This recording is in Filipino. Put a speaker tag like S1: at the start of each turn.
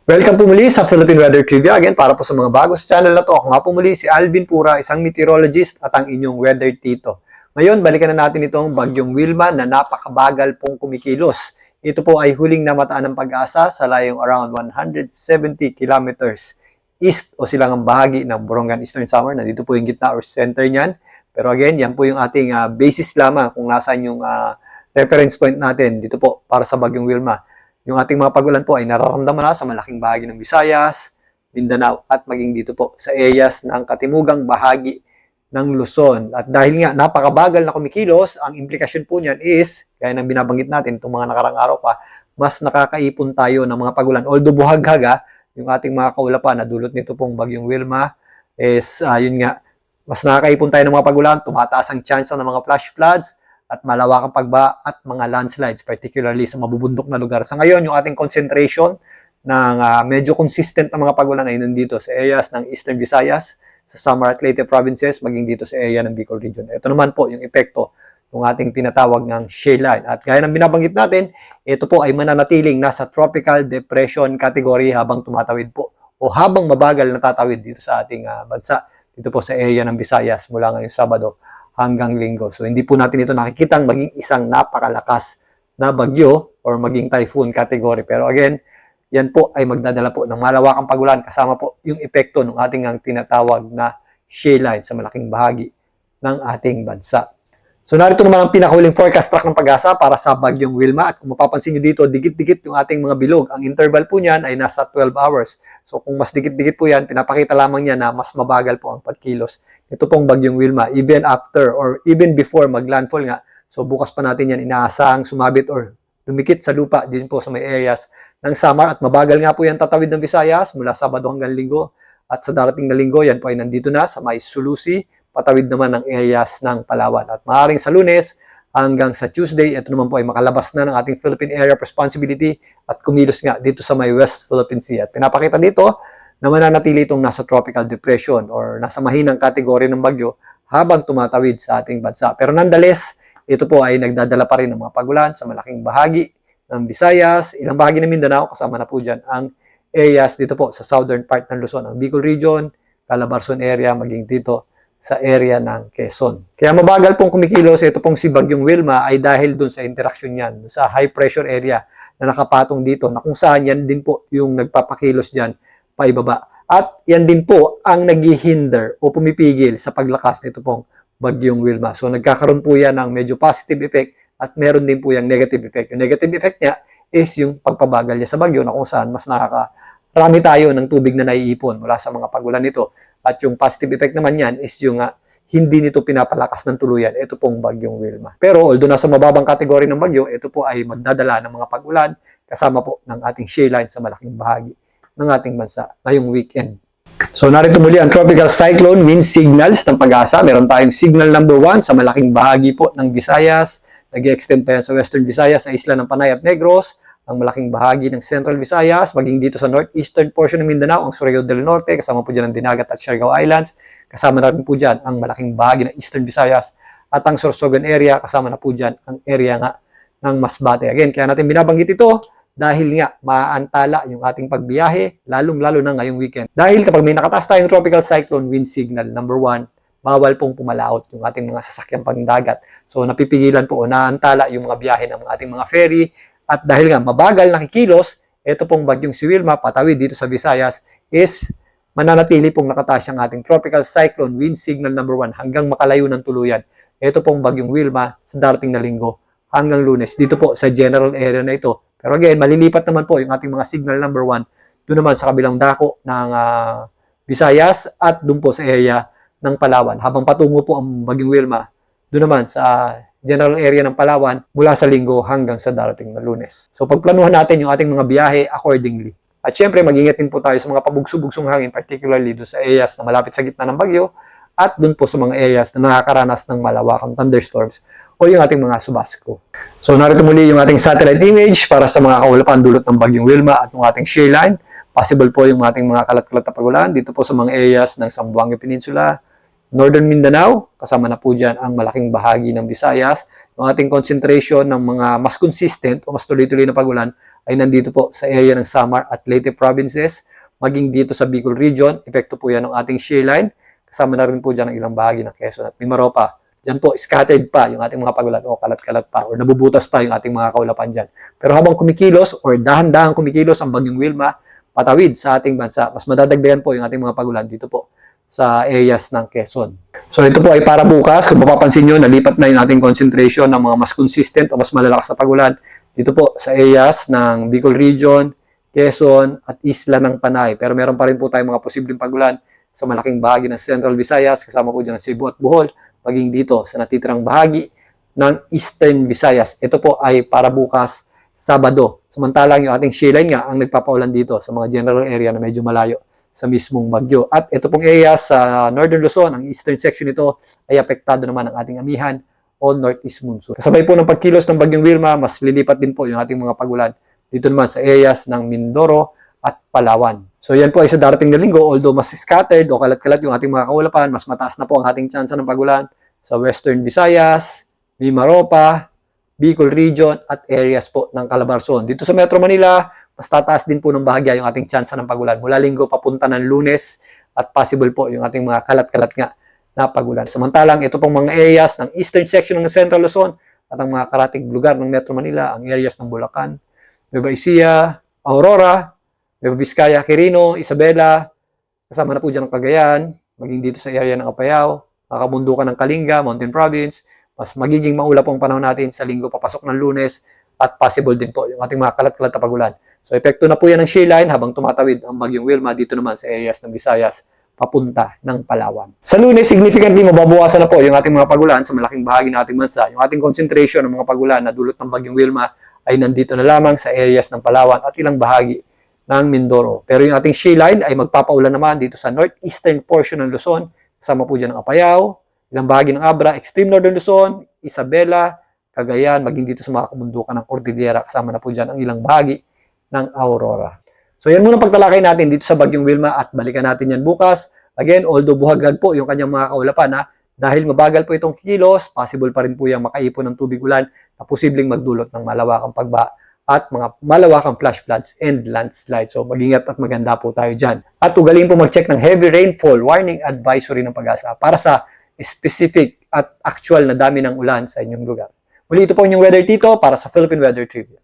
S1: Welcome po muli sa Philippine Weather Trivia. Again, para po sa mga bago sa channel na to, ako nga po muli si Alvin Pura, isang meteorologist at ang inyong weather tito. Ngayon, balikan na natin itong bagyong Wilma na napakabagal pong kumikilos. Ito po ay huling namataan ng Pag-asa sa layong around 170 kilometers east o silangang bahagi ng Borongan Eastern Samar. Nandito po yung gitna or center niyan. Pero again, yan po yung ating basis lamang kung nasaan yung reference point natin dito po para sa bagyong Wilma. Yung ating mga pag-ulan po ay nararamdaman na sa malaking bahagi ng Visayas, Mindanao at maging dito po sa areas ng katimugang bahagi ng Luzon. At dahil nga napakabagal na kumikilos, ang implikasyon po niyan is, kaya nang binabanggit natin itong mga nakarang araw pa, mas nakakaipon tayo ng mga pag-ulan. Although buhaghaga, yung ating mga kaulapan na dulot nito pong bagyong Wilma is, yun nga, mas nakakaipon tayo ng mga pag-ulan, tumataas ang chance ng mga flash floods, at malawakang pagbaha at mga landslides, particularly sa mabubundok na lugar. Sa ngayon, yung ating concentration ng medyo consistent na mga pag-ulan ay nandito sa areas ng Eastern Visayas, sa Samar at Leyte provinces, maging dito sa area ng Bicol region. Ito naman po yung epekto ng ating tinatawag ng shale line. At gaya ng binabanggit natin, ito po ay mananatiling nasa tropical depression category habang tumatawid po o habang mabagal na tatawid dito sa ating bansa, dito po sa area ng Visayas mula ngayong Sabado hanggang Linggo. So hindi po natin ito nakikitang maging isang napakalakas na bagyo or maging typhoon category. Pero again, yan po ay magdadala po ng malawakang pag-ulan kasama po yung epekto ng ating tinatawag na shale line sa malaking bahagi ng ating bansa. So narito naman ang pinakahuling forecast track ng Pag-asa para sa bagyong Wilma. At kung mapapansin nyo dito, dikit-dikit yung ating mga bilog. Ang interval po niyan ay nasa 12 hours. So kung mas dikit-dikit po yan, pinapakita lamang niya na mas mabagal po ang pagkilos. Ito pong bagyong Wilma, even after or even before maglandfall nga. So bukas pa natin yan inaasahang sumabit or lumikit sa lupa din po sa may areas ng Samar. At mabagal nga po yan tatawid ng Visayas mula Sabado hanggang Linggo. At sa darating na Linggo, yan po ay nandito na sa may Sulusi, patawid naman ng areas ng Palawan. At maaaring sa Lunes hanggang sa Tuesday, ito naman po ay makalabas na ng ating Philippine Area of Responsibility at kumilos nga dito sa may West Philippine Sea. At pinapakita dito na mananatili itong nasa tropical depression or nasa mahinang kategory ng bagyo habang tumatawid sa ating bansa. Pero nonetheless, ito po ay nagdadala pa rin ng mga pag-ulan sa malaking bahagi ng Visayas, ilang bahagi ng Mindanao, kasama na po dyan ang areas dito po sa southern part ng Luzon, ang Bicol region, Calabarzon area, maging dito sa area ng Quezon. Kaya mabagal pong kumikilos ito pong si Bagyong Wilma ay dahil dun sa interaction niyan, sa high pressure area na nakapatong dito, na kung saan yan din po yung nagpapakilos dyan paibaba. At yan din po ang naghihinder o pumipigil sa paglakas nito pong Bagyong Wilma. So nagkakaroon po yan ng medyo positive effect at meron din po yung negative effect. Yung negative effect niya is yung pagpabagal niya sa bagyo na kung saan mas rami tayo ng tubig na naiipon mula sa mga pag-ulan nito. At yung positive effect naman yan is yung hindi nito pinapalakas ng tuluyan. Ito pong bagyong Wilma. Pero although nasa mababang kategory ng bagyo, ito po ay magdadala ng mga pag-ulan kasama po ng ating shale line sa malaking bahagi ng ating bansa ngayong weekend. So narito muli ang tropical cyclone wind signals ng Pag-asa. Meron tayong signal number 1 sa malaking bahagi po ng Visayas. Nag-extend pa yan sa Western Visayas, sa isla ng Panay at Negros, ang malaking bahagi ng Central Visayas, maging dito sa northeastern portion ng Mindanao, ang Surigao del Norte, kasama po dyan ang Dinagat at Siargao Islands, kasama na rin po dyan ang malaking bahagi ng Eastern Visayas, at ang Sorsogon area, kasama na po dyan ang area nga ng Masbate. Again, kaya natin binabanggit ito dahil nga maaantala yung ating pagbiyahe, lalong-lalo na ngayong weekend. Dahil kapag may nakataas tayong tropical cyclone wind signal, number 1, bawal pong pumalaot yung ating mga sasakyan pangdagat. So napipigilan po o naantala yung mga biyahe ng ating mga ferry. At dahil nga mabagal nakikilos, ito pong bagyong si Wilma, patawid dito sa Visayas, is mananatili pong nakataas ang ating tropical cyclone wind signal number 1 hanggang makalayo ng tuluyan. Ito pong bagyong Wilma sa darating na Linggo hanggang Lunes, dito po sa general area na ito. Pero again, malilipat naman po yung ating mga signal number 1 doon naman sa kabilang dako ng Visayas at doon po sa area ng Palawan. Habang patungo po ang bagyong Wilma, doon naman sa general area ng Palawan mula sa Linggo hanggang sa darating na Lunes. So pagplanuhan natin yung ating mga biyahe accordingly. At syempre, mag-ingat din po tayo sa mga pabugso-bugsong hangin, particularly doon sa areas na malapit sa gitna ng bagyo at doon po sa mga areas na nakakaranas ng malawakang thunderstorms o yung ating mga subasko. So narito muli yung ating satellite image para sa mga kaulapan dulot ng bagyong Wilma at ng ating shale line. Possible po yung ating mga kalat-kalat na pag-ulan dito po sa mga areas ng Zamboanga Peninsula, Northern Mindanao, kasama na po dyan ang malaking bahagi ng Visayas. Yung ating concentration ng mga mas consistent o mas tuloy-tuloy na pag-ulan ay nandito po sa area ng Samar at Leyte provinces, maging dito sa Bicol region. Epekto po yan ng ating shear line. Kasama na rin po dyan ang ilang bahagi ng Quezon at Mimaropa. Diyan po, scattered pa yung ating mga pagulan o kalat-kalat pa or nabubutas pa yung ating mga kaulapan dyan. Pero habang kumikilos or dahan-dahan kumikilos ang bagyong Wilma, patawid sa ating bansa, mas madadagdagan po yung ating mga pagulan dito po sa areas ng Quezon. So ito po ay para bukas. Kung mapapansin nyo, nalipat na yung ating concentration ng mga mas consistent o mas malalakas na pagulan dito po sa areas ng Bicol Region, Quezon at Isla ng Panay. Pero meron pa rin po tayong mga posibleng pagulan sa malaking bahagi ng Central Visayas, kasama po dyan ng Cebu at Bohol, maging dito sa natitirang bahagi ng Eastern Visayas. Ito po ay para bukas, Sabado. Samantalang yung ating shear line nga ang nagpapaulan dito sa mga general area na medyo malayo sa mismong bagyo. At ito pong area sa Northern Luzon, ang eastern section nito ay apektado naman ng ating amihan o northeast monsoon. Kasabay po ng pagkilos ng bagyong Wilma, mas lilipat din po yung ating mga pagulan dito naman sa areas ng Mindoro at Palawan. So yan po ay sa darating na linggo, although mas scattered o kalat-kalat yung ating mga kaulapan, mas mataas na po ang ating tsansa ng pagulan sa Western Visayas, Mimaropa, Bicol Region at areas po ng Calabarzon. Dito sa Metro Manila, mas tataas din po ng bahagya yung ating tsansa ng pagulan mula linggo papunta ng Lunes at possible po yung ating mga kalat-kalat nga na pagulan. Samantalang ito pong mga areas ng eastern section ng Central Luzon at ang mga karatig lugar ng Metro Manila, ang areas ng Bulacan, Nueva Ecija, Aurora, Nueva Vizcaya, Quirino, Isabela, kasama na po dyan ang Cagayan, maging dito sa area ng Apayao, kabundukan ng Kalinga, Mountain Province, mas magiging maulap po ang panahon natin sa linggo papasok ng Lunes at possible din po yung ating mga kalat-kalat na pagulan. So, epekto na po yan ng shear line habang tumatawid ang bagyong Wilma dito naman sa areas ng Visayas papunta ng Palawan. Sa Lunes, significantly mababawasan na po yung ating mga pagulan sa malaking bahagi ng ating bansa. Yung ating concentration ng mga pagulan na dulot ng bagyong Wilma ay nandito na lamang sa areas ng Palawan at ilang bahagi ng Mindoro. Pero yung ating shear line ay magpapaulan naman dito sa northeastern portion ng Luzon. Kasama po dyan ang Apayao, ilang bahagi ng Abra, extreme northern Luzon, Isabela, Cagayan, maging dito sa mga kabundukan ng Cordillera. Kasama na po dyan ang ilang bahagi ng Aurora. So yan muna pagtalakay natin dito sa bagyong Wilma at balikan natin yan bukas. Again, although buhagag po yung kanyang mga kaulapan dahil mabagal po itong kilos, possible pa rin po yung makaipon ng tubig ulan na posibleng magdulot ng malawakang pagbaha at mga malawakang flash floods and landslides. So mag-ingat at maganda po tayo dyan. At ugaliin po mag-check ng heavy rainfall warning advisory ng Pag-asa para sa specific at actual na dami ng ulan sa inyong lugar. Muli ito po inyong Weather Tito para sa Philippine Weather Trivia.